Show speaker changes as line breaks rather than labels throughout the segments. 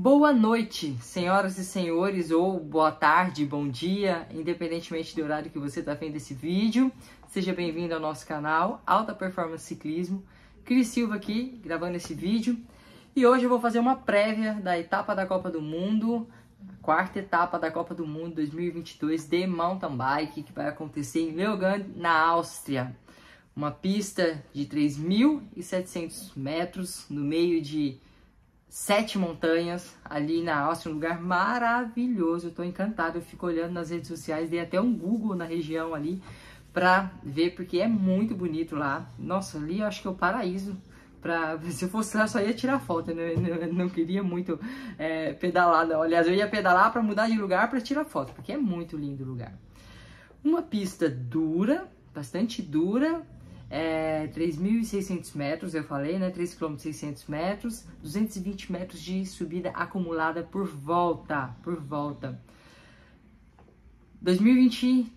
Boa noite, senhoras e senhores, ou boa tarde, bom dia, independentemente do horário que você está vendo esse vídeo. Seja bem-vindo ao nosso canal Alta Performance Ciclismo. Cris Silva aqui, gravando esse vídeo. E hoje eu vou fazer uma prévia da etapa da Copa do Mundo, a quarta etapa da Copa do Mundo 2022 de Mountain Bike, que vai acontecer em Leogang, na Áustria. Uma pista de 3.700 metros, no meio de 7 montanhas, ali na Áustria, um lugar maravilhoso. Eu tô encantado, eu fico olhando nas redes sociais, dei até um Google na região ali pra ver, porque é muito bonito lá. Nossa, ali eu acho que é o paraíso. Se eu fosse lá, eu só ia tirar foto, né? Eu não queria muito pedalar, não. Aliás, eu ia pedalar para mudar de lugar para tirar foto, porque é muito lindo o lugar. Uma pista dura, bastante dura, 3.600 metros, eu falei, né? 3 km 600 metros, 220 metros de subida acumulada por volta. 2020,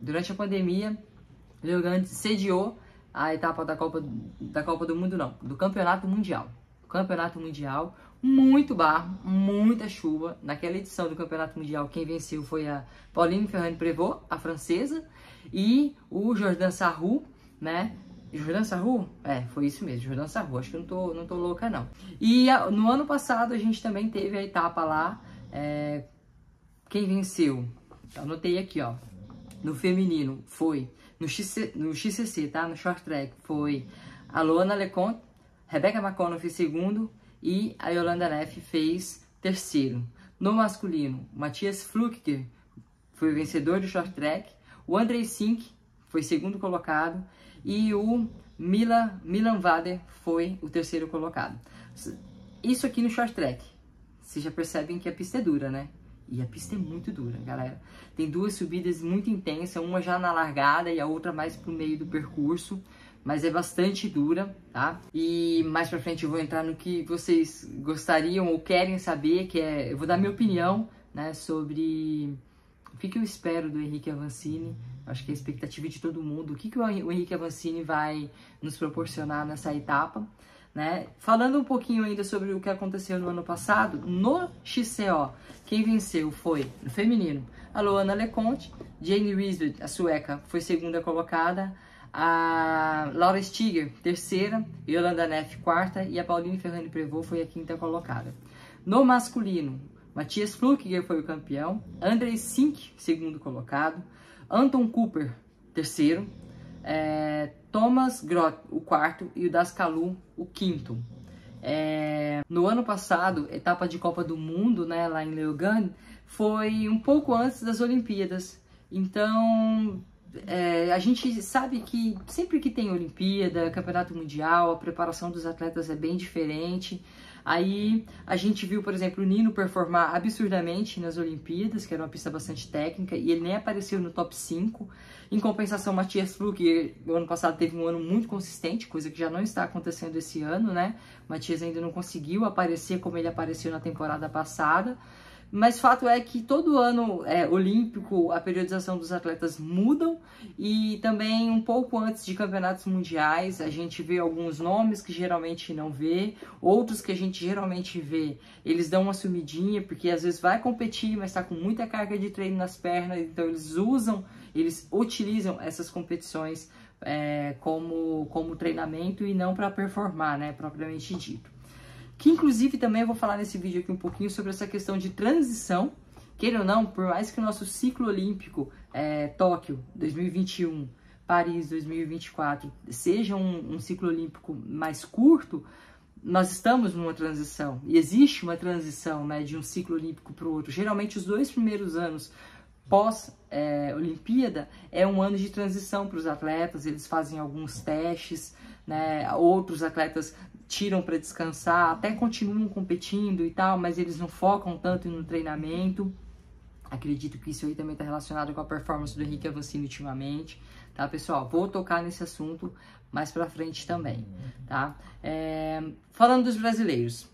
durante a pandemia, Leogang sediou a etapa da Copa do Mundo, não, do Campeonato Mundial. Campeonato Mundial, muito barro, muita chuva. Naquela edição do Campeonato Mundial, quem venceu foi a Pauline Ferrand-Prévot, a francesa, e o Jordan Sarrou, né? Jordan Sarrou? Foi isso mesmo, Jordan Sarrou. Acho que eu não tô louca, não. E no ano passado a gente também teve a etapa lá. Quem venceu? Anotei aqui, ó. No feminino foi no XCC, tá? No short track foi a Luana Leconte, Rebecca McConnell fez segundo e a Yolanda Neff fez terceiro. No masculino, Matthias Flückiger foi o vencedor do short track, o Andrei Sink foi segundo colocado e o Milan Vader foi o terceiro colocado. Isso aqui no short track. Vocês já percebem que a pista é dura, né? E a pista é muito dura, galera. Tem duas subidas muito intensas, uma já na largada e a outra mais pro meio do percurso. Mas é bastante dura, tá? E mais pra frente eu vou entrar no que vocês gostariam ou querem saber, que eu vou dar minha opinião, né, sobre o que eu espero do Henrique Avancini. Acho que é a expectativa de todo mundo. O que o Henrique Avancini vai nos proporcionar nessa etapa, né? Falando um pouquinho ainda sobre o que aconteceu no ano passado, no XCO, quem venceu foi, no feminino, a Luana Leconte, Jane Rieswood, a sueca, foi segunda colocada, a Laura Stiger, terceira, Yolanda Neff, quarta, e a Pauline Ferrand-Prévot foi a quinta colocada. No masculino, Matthias Flückiger foi o campeão, Andrei Sink, segundo colocado, Anton Cooper, terceiro, Thomas Groth, o quarto, e o Daskalu, o quinto. No ano passado, etapa de Copa do Mundo, né, lá em Leogang, foi um pouco antes das Olimpíadas. Então, a gente sabe que sempre que tem Olimpíada, Campeonato Mundial, a preparação dos atletas é bem diferente. Aí a gente viu, por exemplo, o Nino performar absurdamente nas Olimpíadas, que era uma pista bastante técnica, e ele nem apareceu no top 5. Em compensação, Matthias Flückiger, no ano passado, teve um ano muito consistente, coisa que já não está acontecendo esse ano, né? Matthias ainda não conseguiu aparecer como ele apareceu na temporada passada. Mas fato é que todo ano olímpico a periodização dos atletas mudam e também um pouco antes de campeonatos mundiais a gente vê alguns nomes que geralmente não vê, outros que a gente geralmente vê, eles dão uma sumidinha porque às vezes vai competir, mas está com muita carga de treino nas pernas, então eles utilizam essas competições como treinamento e não para performar, né, propriamente dito. Que inclusive também eu vou falar nesse vídeo aqui um pouquinho sobre essa questão de transição. Queira ou não, por mais que o nosso ciclo olímpico, Tóquio 2021, Paris 2024, seja um ciclo olímpico mais curto, nós estamos numa transição. E existe uma transição, né, de um ciclo olímpico para o outro. Geralmente os 2 primeiros anos pós-Olimpíada é um ano de transição para os atletas, eles fazem alguns testes, né, outros atletas tiram para descansar, até continuam competindo e tal, mas eles não focam tanto no treinamento. Acredito que isso aí também está relacionado com a performance do Henrique Avancini ultimamente, tá, pessoal? Vou tocar nesse assunto mais para frente também, tá? Falando dos brasileiros,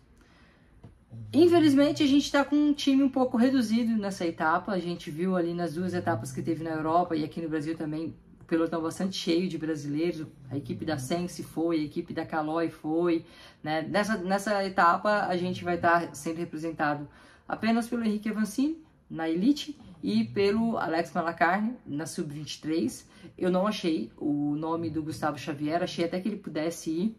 infelizmente a gente está com um time um pouco reduzido nessa etapa. A gente viu ali nas duas etapas que teve na Europa e aqui no Brasil também pelotão bastante cheio de brasileiros, a equipe da Sense foi, a equipe da Caloi foi, né? Nessa etapa a gente vai estar sendo representado apenas pelo Henrique Avancini na Elite e pelo Alex Malacarne na Sub-23. Eu não achei o nome do Gustavo Xavier, achei até que ele pudesse ir,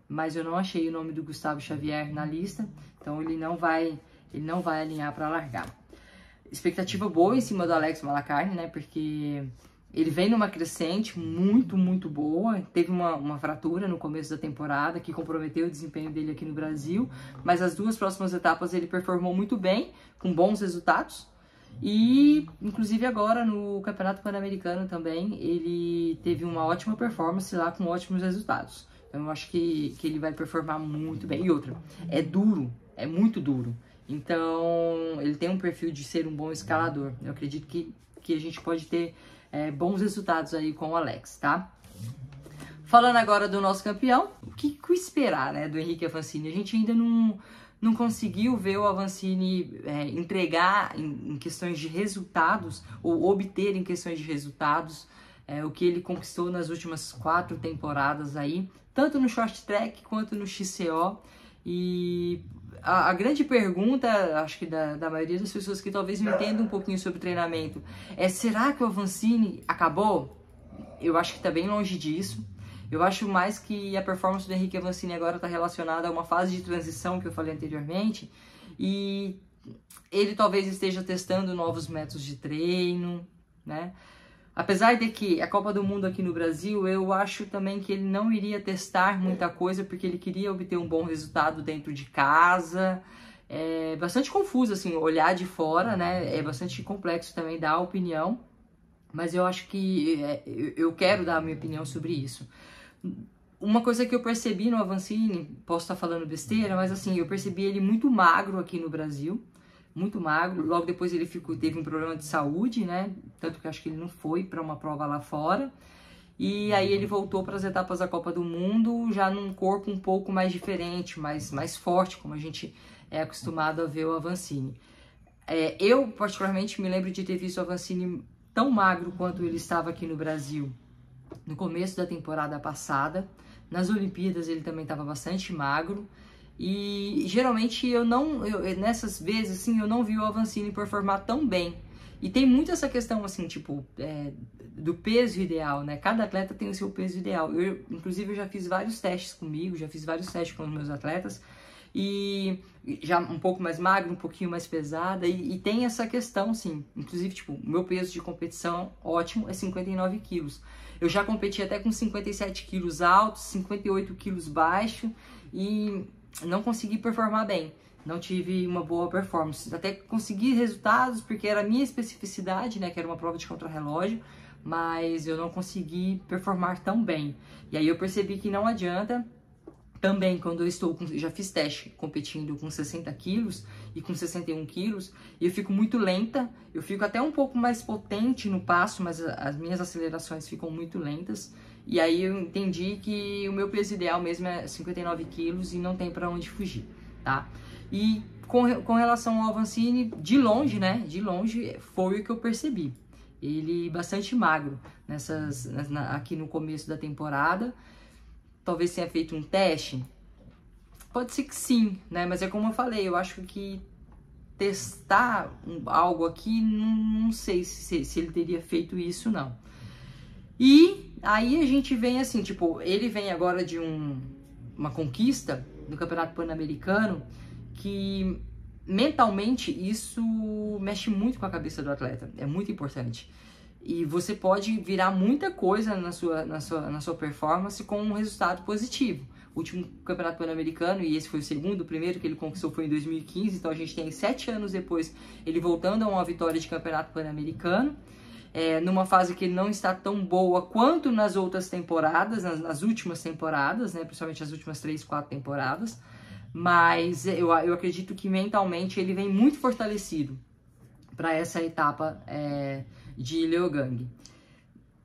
mas eu não achei o nome do Gustavo Xavier na lista, então ele não vai alinhar para largar. Expectativa boa em cima do Alex Malacarne, né? Porque ele vem numa crescente muito boa. Teve uma fratura no começo da temporada que comprometeu o desempenho dele aqui no Brasil, mas as 2 próximas etapas ele performou muito bem, com bons resultados. E, inclusive, agora no Campeonato Pan-Americano também, ele teve uma ótima performance lá com ótimos resultados. Então, eu acho que ele vai performar muito bem. E outra, é duro, é muito duro. Então, ele tem um perfil de ser um bom escalador. Eu acredito que a gente pode ter bons resultados aí com o Alex, tá? Falando agora do nosso campeão, o que esperar, né, do Henrique Avancini? A gente ainda não conseguiu ver o Avancini entregar em questões de resultados, ou obter em questões de resultados, o que ele conquistou nas últimas 4 temporadas aí, tanto no short track quanto no XCO. E a grande pergunta, acho que da maioria das pessoas que talvez não entendam um pouquinho sobre treinamento, será que o Avancini acabou? Eu acho que está bem longe disso. Eu acho mais que a performance do Henrique Avancini agora está relacionada a uma fase de transição que eu falei anteriormente, e ele talvez esteja testando novos métodos de treino, né? Apesar de que a Copa do Mundo aqui no Brasil, eu acho também que ele não iria testar muita coisa, porque ele queria obter um bom resultado dentro de casa. É bastante confuso, assim, olhar de fora, né? É bastante complexo também dar opinião, mas eu acho que eu quero dar a minha opinião sobre isso. Uma coisa que eu percebi no Avancini, posso estar falando besteira, mas assim, eu percebi ele muito magro aqui no Brasil, muito magro. Logo depois ele teve um problema de saúde, né? Tanto que eu acho que ele não foi para uma prova lá fora. E aí ele voltou para as etapas da Copa do Mundo já num corpo um pouco mais diferente, mais forte, como a gente é acostumado a ver o Avancini. Eu, particularmente, me lembro de ter visto o Avancini tão magro quanto ele estava aqui no Brasil no começo da temporada passada. Nas Olimpíadas ele também estava bastante magro. E geralmente nessas vezes assim, eu não vi o Avancini performar tão bem. E tem muito essa questão assim, tipo, do peso ideal, né? Cada atleta tem o seu peso ideal. Inclusive, eu já fiz vários testes comigo, já fiz vários testes com os meus atletas. E já um pouco mais magro, um pouquinho mais pesada. E tem essa questão, sim. Inclusive, tipo, o meu peso de competição ótimo é 59 quilos. Eu já competi até com 57 quilos altos, 58 quilos baixo. E não consegui performar bem. Não tive uma boa performance. Até consegui resultados porque era a minha especificidade, né? Que era uma prova de contrarrelógio. Mas eu não consegui performar tão bem. E aí eu percebi que não adianta. Também quando eu já fiz teste competindo com 60 quilos e com 61 quilos. E eu fico muito lenta. Eu fico até um pouco mais potente no passo, mas as minhas acelerações ficam muito lentas. E aí eu entendi que o meu peso ideal mesmo é 59 quilos e não tem pra onde fugir, tá? E com relação ao Avancini, de longe, né? De longe foi o que eu percebi. Ele bastante magro aqui no começo da temporada. Talvez tenha feito um teste. Pode ser que sim, né? Mas é como eu falei, eu acho que testar algo aqui, não sei se ele teria feito isso, não. E aí a gente vem assim, tipo, ele vem agora de uma conquista no Campeonato Pan-Americano que mentalmente isso mexe muito com a cabeça do atleta, é muito importante. E você pode virar muita coisa na sua performance com um resultado positivo. O último Campeonato Pan-Americano, e esse foi o primeiro que ele conquistou foi em 2015, então a gente tem 7 anos depois ele voltando a uma vitória de Campeonato Pan-Americano. Numa fase que ele não está tão boa quanto nas outras temporadas, nas últimas temporadas, né, principalmente as últimas 3, 4 temporadas, mas eu acredito que mentalmente ele vem muito fortalecido para essa etapa de Leogang.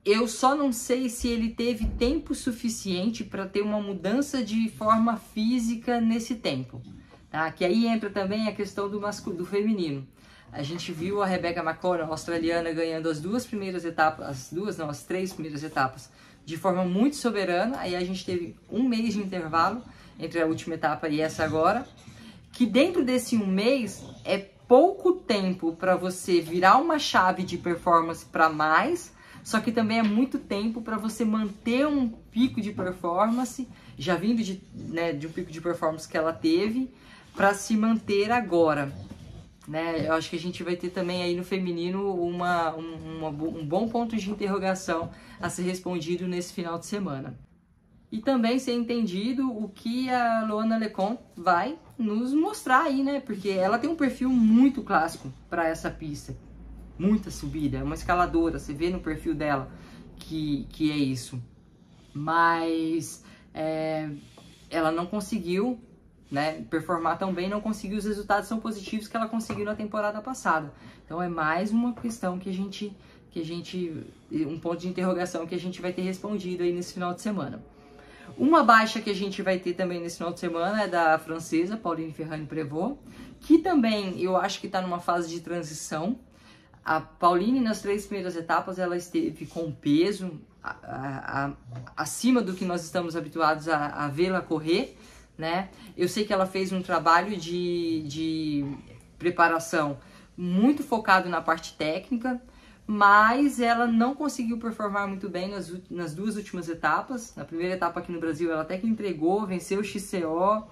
Eu só não sei se ele teve tempo suficiente para ter uma mudança de forma física nesse tempo, tá? Que aí entra também a questão do feminino. A gente viu a Rebecca McConnell, australiana, ganhando as três primeiras etapas de forma muito soberana. Aí a gente teve um mês de intervalo entre a última etapa e essa agora, que dentro desse um mês é pouco tempo para você virar uma chave de performance para mais, só que também é muito tempo para você manter um pico de performance, já vindo de um pico de performance que ela teve, para se manter agora. Né? Eu acho que a gente vai ter também aí no feminino um bom ponto de interrogação a ser respondido nesse final de semana. E também ser entendido o que a Loana Lecomte vai nos mostrar aí, né? Porque ela tem um perfil muito clássico para essa pista. Muita subida, é uma escaladora, você vê no perfil dela que é isso. Mas ela não conseguiu, né, performar tão bem, não conseguiu os resultados tão positivos que ela conseguiu na temporada passada. Então é mais uma questão um ponto de interrogação que a gente vai ter respondido aí nesse final de semana. Uma baixa que a gente vai ter também nesse final de semana é da francesa Pauline Ferrand-Prévot, que também eu acho que está numa fase de transição. A Pauline, nas 3 primeiras etapas, ela esteve com peso acima do que nós estamos habituados a vê-la correr, né? Eu sei que ela fez um trabalho de preparação muito focado na parte técnica, mas ela não conseguiu performar muito bem nas 2 últimas etapas. Na primeira etapa aqui no Brasil ela até que entregou, venceu o XCO.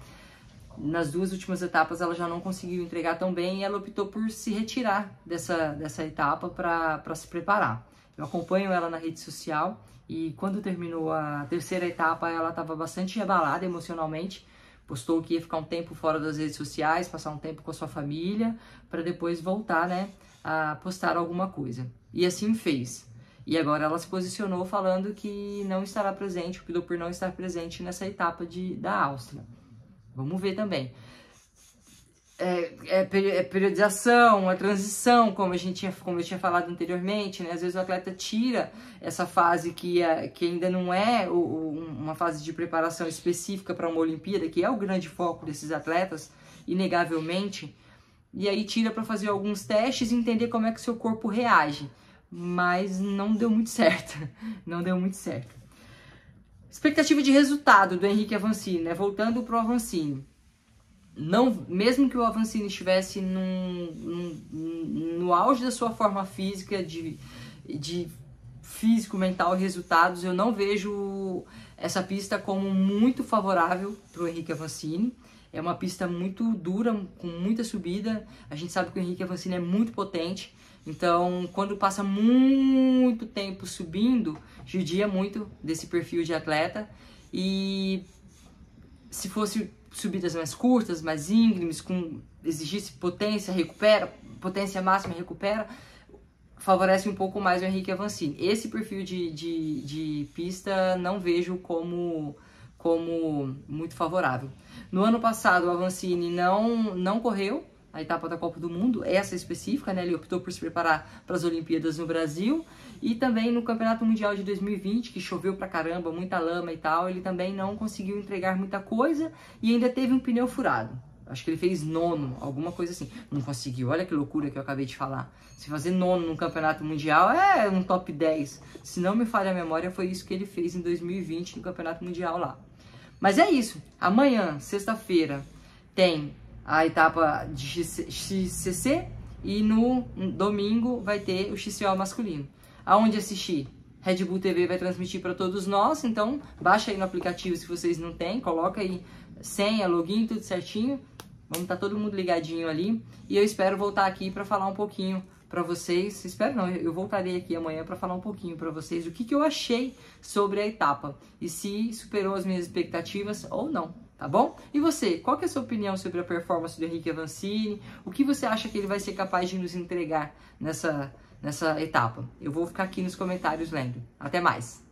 Nas 2 últimas etapas ela já não conseguiu entregar tão bem e ela optou por se retirar dessa etapa para se preparar. Eu acompanho ela na rede social e quando terminou a terceira etapa ela estava bastante abalada emocionalmente. Postou que ia ficar um tempo fora das redes sociais, passar um tempo com a sua família, para depois voltar, né, a postar alguma coisa. E assim fez. E agora ela se posicionou falando que não estará presente, optou por não estar presente nessa etapa da Áustria. Vamos ver também. Periodização, a transição, como eu tinha falado anteriormente, né? Às vezes o atleta tira essa fase que ainda não é uma fase de preparação específica para uma Olimpíada, que é o grande foco desses atletas, inegavelmente, e aí tira para fazer alguns testes e entender como é que o seu corpo reage. Mas não deu muito certo, não deu muito certo. Expectativa de resultado do Henrique Avancini, né? Voltando para o Avancini. Não, mesmo que o Avancini estivesse no auge da sua forma física, de físico, mental e resultados, eu não vejo essa pista como muito favorável para o Henrique Avancini. É uma pista muito dura, com muita subida. A gente sabe que o Henrique Avancini é muito potente. Então, quando passa muito tempo subindo, judia muito desse perfil de atleta. E se fosse subidas mais curtas, mais íngremes, exigisse potência, potência máxima, recupera, favorece um pouco mais o Henrique Avancini. Esse perfil de pista não vejo como muito favorável. No ano passado, o Avancini não correu a etapa da Copa do Mundo, essa específica, né? Ele optou por se preparar para as Olimpíadas no Brasil, e também no Campeonato Mundial de 2020, que choveu pra caramba, muita lama e tal, ele também não conseguiu entregar muita coisa e ainda teve um pneu furado. Acho que ele fez 9º, alguma coisa assim. Não conseguiu, olha que loucura que eu acabei de falar. Se fazer 9º no Campeonato Mundial é um top 10. Se não me falha a memória, foi isso que ele fez em 2020 no Campeonato Mundial lá. Mas é isso, amanhã, sexta-feira, tem a etapa de XCC e no domingo vai ter o XCO masculino. Aonde assistir? Red Bull TV vai transmitir para todos nós, então baixa aí no aplicativo se vocês não têm, coloca aí senha, login, tudo certinho. Vamos estar todo mundo ligadinho ali e eu espero voltar aqui para falar um pouquinho para vocês. Espero não, eu voltarei aqui amanhã para falar um pouquinho para vocês o que eu achei sobre a etapa e se superou as minhas expectativas ou não. Tá bom? E você, qual que é a sua opinião sobre a performance do Henrique Avancini? O que você acha que ele vai ser capaz de nos entregar nessa etapa? Eu vou ficar aqui nos comentários lendo. Até mais!